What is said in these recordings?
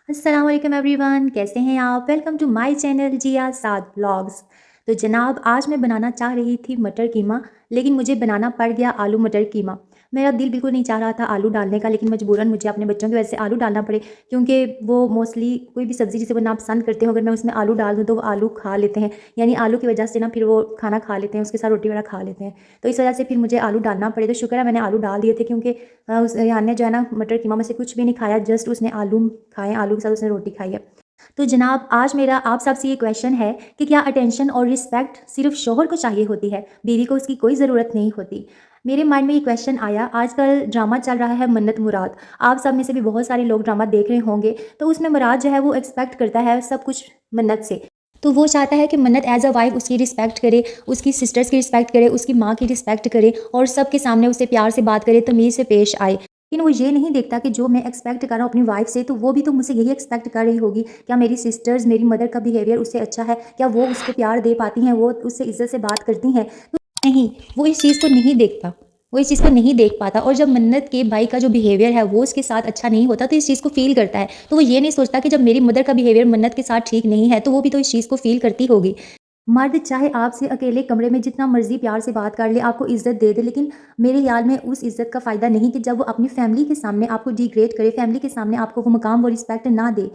अस्सलाम वालेकुम एवरीवन, कैसे हैं आप? Welcome to my channel Ziya Saad blogs. तो जनाब, आज मैं बनाना चाह रही थी मटर कीमा, लेकिन मुझे बनाना पड़ गया आलू मटर कीमा। मेरा दिल बिल्कुल नहीं चाह रहा था आलू डालने का, लेकिन मजबूरन मुझे अपने बच्चों की वजह से आलू डालना पड़े, क्योंकि वो मोस्टली कोई भी सब्ज़ी जिसे वो नापसंद करते हो, अगर मैं उसमें आलू डाल दूँ तो वो आलू खा लेते हैं। यानी आलू की वजह से ना फिर वो खाना खा लेते हैं, उसके साथ रोटी वगैरह खा लेते हैं। तो इस वजह से फिर मुझे आलू डालना पड़े। तो शुक्र है मैंने आलू डाल दिए थे, क्योंकि उस रेहान ने जो है ना मटर कीमा में से कुछ भी नहीं खाया, जस्ट उसने आलू खाए, आलू के साथ उसने रोटी खाई है। तो जनाब, आज मेरा आप सबसे ये क्वेश्चन है कि क्या अटेंशन और रिस्पेक्ट सिर्फ शोहर को चाहिए होती है, बीवी को उसकी कोई ज़रूरत नहीं होती? मेरे माइंड में ये क्वेश्चन आया। आजकल ड्रामा चल रहा है मन्नत मुराद। आप सब में से भी बहुत सारे लोग ड्रामा देख रहे होंगे। तो उसमें मुराद जो है वो एक्सपेक्ट करता है सब कुछ मन्नत से। तो वो चाहता है कि मन्नत एज अ वाइफ उसकी रिस्पेक्ट करे, उसकी सिस्टर्स की रिस्पेक्ट करे, उसकी माँ की रिस्पेक्ट करे और सबके सामने उससे प्यार से बात करे, तमीज़ से पेश आए। लेकिन वो ये नहीं देखता कि जो मैं एक्सपेक्ट कर रहा हूँ अपनी वाइफ से, तो वो भी तो मुझसे यही एक्सपेक्ट कर रही होगी। क्या मेरी सिस्टर्स, मेरी मदर का बिहेवियर उससे अच्छा है? क्या वो उसको प्यार दे पाती हैं, वो उससे इज्जत से बात करती हैं? तो नहीं, वो इस चीज़ को नहीं देखता। वो इस चीज़ को नहीं देख पाता, और जब मन्नत के भाई का जो बिहेवियर है वो उसके साथ अच्छा नहीं होता, तो इस चीज़ को फ़ील करता है। तो वो ये नहीं सोचता कि जब मेरी मदर का बिहेवियर मन्नत के साथ ठीक नहीं है, तो वो भी तो इस चीज़ को फ़ील करती होगी। मर्द चाहे आपसे अकेले कमरे में जितना मर्ज़ी प्यार से बात कर ले, आपको इज़्ज़त दे दे, लेकिन मेरे ख़्याल में उस इज़्ज़त का फ़ायदा नहीं कि जब वो अपनी फ़ैमिली के सामने आपको डिग्रेड करे, फ़ैमिली के सामने आपको वो मुकाम, वो रिस्पेक्ट ना दे।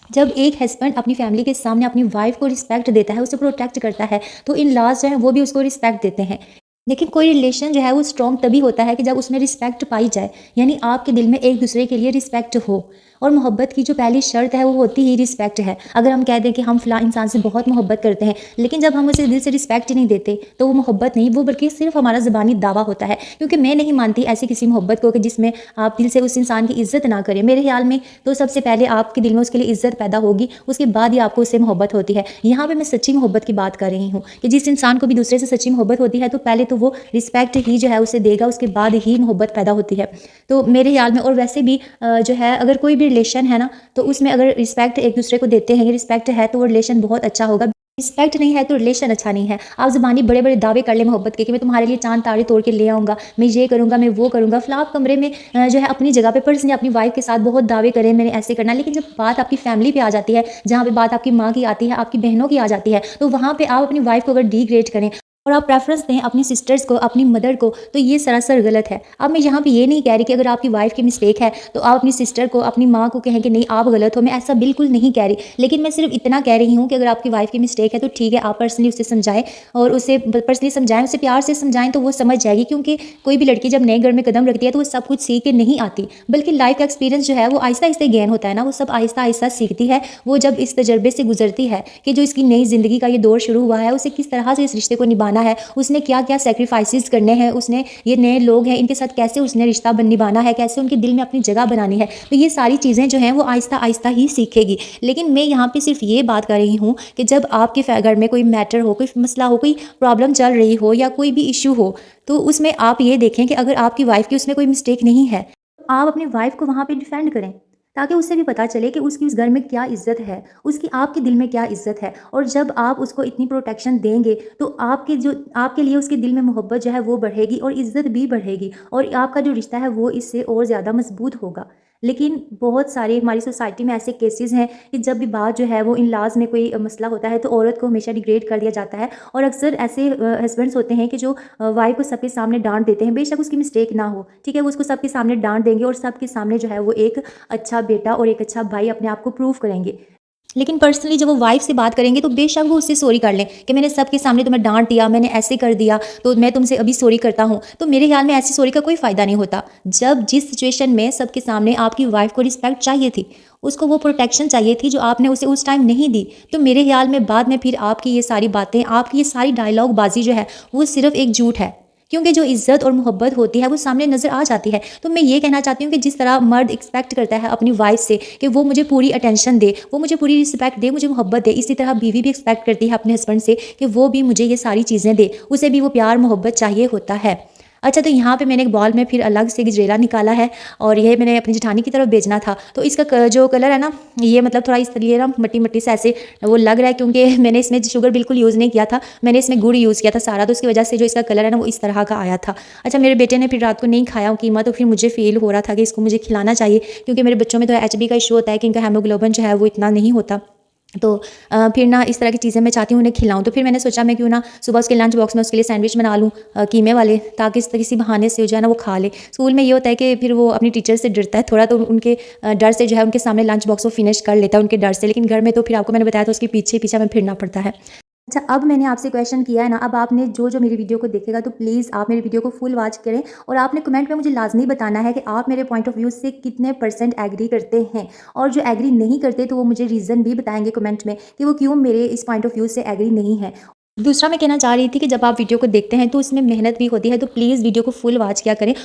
जब एक हस्बैंड अपनी फ़ैमिली के सामने अपनी वाइफ़ को रिस्पेक्ट देता है, उसे प्रोटेक्ट करता है, तो इन-लॉज़ जो हैं वो भी उसको रिस्पेक्ट देते हैं। लेकिन कोई रिलेशन जो है वो स्ट्रॉन्ग तभी होता है कि जब उसमें रिस्पेक्ट पाई जाए, यानी आपके दिल में एक-दूसरे के लिए रिस्पेक्ट हो। और मोहब्बत की जो पहली शर्त है वो होती ही रिस्पेक्ट है। अगर हम कह दें कि हम फ़लाँ इंसान से बहुत मोहब्बत करते हैं, लेकिन जब हम उसे दिल से रिस्पेक्ट ही नहीं देते, तो वो मोहब्बत नहीं, वो बल्कि सिर्फ़ हमारा ज़बानी दावा होता है। क्योंकि मैं नहीं मानती ऐसी किसी मोहब्बत को कि जिसमें आप दिल से उस इंसान की इज़्ज़त ना करें। मेरे ख़्याल में तो सबसे पहले आपके दिल में उसके लिए इज़्ज़त पैदा होगी, उसके बाद ही आपको उससे मोहब्बत होती है। यहाँ पे मैं सच्ची मोहब्बत की बात कर रही हूँ कि जिस इंसान को भी दूसरे से सच्ची मोहब्बत होती है, तो पहले तो वो रिस्पेक्ट ही जो है उसे देगा, उसके बाद ही मोहब्बत पैदा होती है। तो मेरे ख़्याल में, और वैसे भी जो है, अगर कोई भी रिलेशन है ना, तो उसमें अगर रिस्पेक्ट एक दूसरे को देते हैं, रिस्पेक्ट है तो वो रिलेशन बहुत अच्छा होगा। रिस्पेक्ट नहीं है तो रिलेशन अच्छा नहीं है। आप ज़बानी बड़े-बड़े दावे कर ले मोहब्बत के कि मैं तुम्हारे लिए चाँद तारे तोड़ के ले आऊँगा, मैं ये करूँगा, मैं वो करूँगा। फिर आप कमरे में जो है अपनी जगह पे पर्सनली अपनी वाइफ़ के साथ बहुत दावे करें, मैंने ऐसे करना, लेकिन जब बात आपकी फैमिली पे आ जाती है, जहाँ पे बात आपकी माँ की आती है, आपकी बहनों की आ जाती है, तो वहाँ पे आप अपनी वाइफ़ को अगर डिग्रेड करें और आप प्रेफ़रेंस दें अपनी सिस्टर्स को, अपनी मदर को, तो ये सरासर गलत है। अब मैं यहाँ पे ये नहीं कह रही कि अगर आपकी वाइफ़ की मिस्टेक है, तो आप अपनी सिस्टर को, अपनी माँ को कहें कि नहीं आप गलत हो, मैं ऐसा बिल्कुल नहीं कह रही। लेकिन मैं सिर्फ़ इतना कह रही हूँ कि अगर आपकी वाइफ़ की मिस्टेक है, तो ठीक है, आप पर्सनली उसे समझाएँ, और उसे पर्सनली समझाएँ, उसे प्यार से समझाएँ, तो वो समझ जाएगी। क्योंकि कोई भी लड़की जब नए घर में कदम रखती है, तो वो सब कुछ सीख के नहीं आती, बल्कि लाइफ़ का एक्सपीरियंस जो है वो आहिस्ता-आहिस्ता गेन होता है ना, वो सब आहिस्ता-आहिस्ता सीखती है। वो जब इस तजर्बे से गुज़रती है कि जो इसकी नई ज़िंदगी का ये दौर शुरू हुआ है, उसे किस तरह से इस रिश्ते को निभाना है, उसने क्या-क्या सैक्रिफाइसेस करने हैं, उसने ये नए लोग हैं, इनके साथ कैसे उसने रिश्ता निभाना है, कैसे उनके दिल में अपनी जगह बनानी है। तो ये सारी चीज़ें जो हैं वो आहिस्ता-आहिस्ता ही सीखेगी। लेकिन मैं यहाँ पे सिर्फ़ ये बात कर रही हूँ कि जब आपके घर में कोई मैटर हो, कोई मसला हो, कोई प्रॉब्लम चल रही हो या कोई भी इश्यू हो, तो उसमें आप ये देखें कि अगर आपकी वाइफ़ की उसमें कोई मिस्टेक नहीं है, तो आप अपनी वाइफ़ को वहाँ पे डिफेंड करें, ताकि उससे भी पता चले कि उसकी उस घर में क्या इज़्ज़त है, उसकी आपके दिल में क्या इज़्ज़त है। और जब आप उसको इतनी प्रोटेक्शन देंगे, तो आपके लिए उसके दिल में मोहब्बत जो है वो बढ़ेगी और इज़्ज़त भी बढ़ेगी, और आपका जो रिश्ता है वो इससे और ज़्यादा मज़बूत होगा। लेकिन बहुत सारे हमारी सोसाइटी में ऐसे केसेस हैं कि जब भी बात जो है वो इन-लॉज़ में कोई मसला होता है, तो औरत को हमेशा डिग्रेड कर दिया जाता है, और अक्सर ऐसे हस्बैंड्स होते हैं कि जो वाइफ़ को सबके सामने डाँट देते हैं, बेशक उसकी मिस्टेक ना हो, ठीक है? वो उसको सबके सामने डाँट देंगे और सबके सामने जो है वो एक अच्छा बेटा और एक अच्छा भाई अपने आप को प्रूव करेंगे। लेकिन पर्सनली जब वो वाइफ़ से बात करेंगे, तो बेशक वो उससे सॉरी कर लें कि मैंने सबके सामने तुम्हें डाँट दिया, मैंने ऐसे कर दिया, तो मैं तुमसे अभी सॉरी करता हूँ। तो मेरे ख़्याल में ऐसी सॉरी का कोई फ़ायदा नहीं होता। जब जिस सिचुएशन में सबके सामने आपकी वाइफ़ को रिस्पेक्ट चाहिए थी, उसको वो प्रोटेक्शन चाहिए थी जो आपने उसे उस टाइम नहीं दी, तो मेरे ख़्याल में बाद में फिर आपकी ये सारी बातें, आपकी ये सारी डायलॉग बाज़ी जो है, वो सिर्फ़ एक झूठ है। क्योंकि जो इज़्ज़त और मोहब्बत होती है वो सामने नज़र आ जाती है। तो मैं ये कहना चाहती हूँ कि जिस तरह मर्द एक्सपेक्ट करता है अपनी वाइफ़ से कि वो मुझे पूरी अटेंशन दे, वो मुझे पूरी रिस्पेक्ट दे, मुझे मोहब्बत दे, इसी तरह बीवी भी एक्सपेक्ट करती है अपने हस्बैंड से कि वो भी मुझे ये सारी चीज़ें दे, उसे भी वो प्यार मोहब्बत चाहिए होता है। अच्छा, तो यहाँ पे मैंने एक बॉल में फिर अलग से गजरेला निकाला है और ये मैंने अपनी जेठानी की तरफ भेजना था। तो इसका जो कलर है ना, ये मतलब थोड़ा इस लिए ना मट्टी मट्टी से ऐसे वो लग रहा है, क्योंकि मैंने इसमें शुगर बिल्कुल यूज़ नहीं किया था, मैंने इसमें गुड़ यूज़ किया था सारा, तो उसकी वजह से जो इसका कलर है ना वो इस तरह का आया था। अच्छा, मेरे बेटे ने फिर रात को नहीं खाया कीमा, तो फिर मुझे फ़ील हो रहा था कि इसको मुझे खिलाना चाहिए, क्योंकि मेरे बच्चों में तो HB का इशू होता है कि इनका हीमोग्लोबिन जो है वो इतना नहीं होता। तो फिर ना इस तरह की चीज़ें मैं चाहती हूँ उन्हें खिलाऊँ। तो फिर मैंने सोचा मैं क्यों ना सुबह उसके लंच बॉक्स में उसके लिए सैंडविच बना लूँ कीमे वाले, ताकि किसी बहाने से जो है ना वो खा ले। स्कूल में ये होता है कि फिर वो अपनी टीचर से डरता है थोड़ा, तो उनके डर से जो है उनके सामने लंच बॉक्स वो फिनिश कर लेता है उनके डर से, लेकिन घर में तो फिर आपको मैंने बताया था उसके पीछे पीछे हमें फिरना पड़ता है। अच्छा, अब मैंने आपसे क्वेश्चन किया है ना, अब आपने जो मेरी वीडियो को देखेगा तो प्लीज़ आप मेरी वीडियो को फुल वॉच करें और आपने कमेंट में मुझे लाजमी बताना है कि आप मेरे पॉइंट ऑफ व्यू से कितने % एग्री करते हैं, और जो एग्री नहीं करते तो वो मुझे रीज़न भी बताएंगे कमेंट में कि वो क्यों मेरे इस पॉइंट ऑफ व्यू से एग्री नहीं है। दूसरा मैं कहना चाह रही थी कि जब आप वीडियो को देखते हैं तो उसमें मेहनत भी होती है, तो प्लीज़ वीडियो को फुल वॉच किया करें।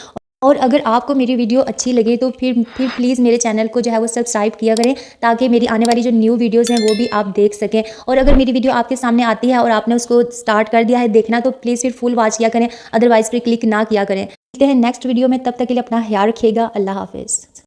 और अगर आपको मेरी वीडियो अच्छी लगे तो फिर प्लीज़ मेरे चैनल को जो है वो सब्सक्राइब किया करें, ताकि मेरी आने वाली जो न्यू वीडियोज़ हैं वो भी आप देख सकें। और अगर मेरी वीडियो आपके सामने आती है और आपने उसको स्टार्ट कर दिया है देखना, तो प्लीज़ फिर फुल वॉच किया करें, अदरवाइज़ फिर क्लिक ना किया करें। मिलते हैं नेक्स्ट वीडियो में, तब तक के लिए अपना ख्याल रखिएगा। अल्लाह हाफ़िज़।